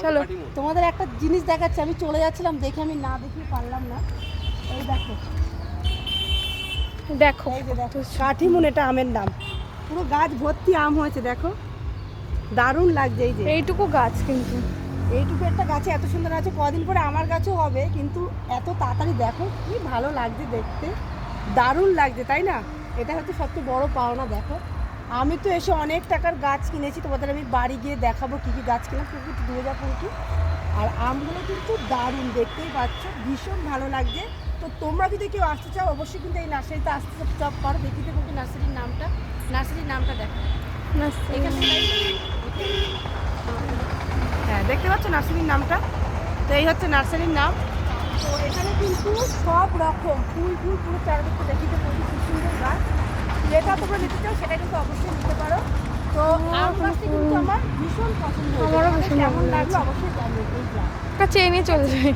চলো তোমাদের একটা জিনিস দেখাচ্ছি, আমি চলে যাচ্ছিলাম দেখে আমি না দেখিয়ে পারলাম না। এই দেখো দেখো এই যে দেখো কাঠিমুন, এটা আমের নাম। পুরো গাছ ভর্তি আম হয়েছে, দেখো দারুণ লাগছে। এই যে এইটুকু গাছ, কিন্তু এইটুকু একটা গাছে এত সুন্দর আছে, কদিন পরে আমার গাছও হবে, কিন্তু এত তাড়াতাড়ি দেখো কি ভালো লাগছে দেখতে, দারুণ লাগছে তাই না? এটা হচ্ছে সবচেয়ে বড় পাওনা। দেখো আমি তো এসে অনেক টাকার গাছ কিনেছি, তোমাদের আমি বাড়ি গিয়ে দেখাবো কী কী গাছ কিনলাম, কিন্তু দিয়ে যাবো কি। আর আমগুলো কিন্তু দারুণ, দেখতেই পাচ্ছ ভীষণ ভালো লাগছে। তো তোমরা যদি কেউ আসতে চাও অবশ্যই কিন্তু এই নার্সারিতে আসতে চাপ পারো। দেখিতে কিন্তু নার্সারির নামটা দেখো এখানে। হ্যাঁ দেখতে পাচ্ছ নার্সারির নামটা, তো এই হচ্ছে নার্সারির নাম। তো এখানে কিন্তু সব রকম ফুল পুরো চারদিকে দেখিতে পাচ্ছি, খুব সুন্দর গাছ। যেটা তোমরা নিতে চাও সেটা কিন্তু অবশ্যই নিতে পারো। তো আম গাছটি কিন্তু আমার ভীষণ পছন্দ হয়েছে, আমারও ভীষণ কেমন ভালো লাগলো লাগছে। অবশ্যই জানিও। এই গাছ একটা চেয়ে নিয়ে চলে যাই।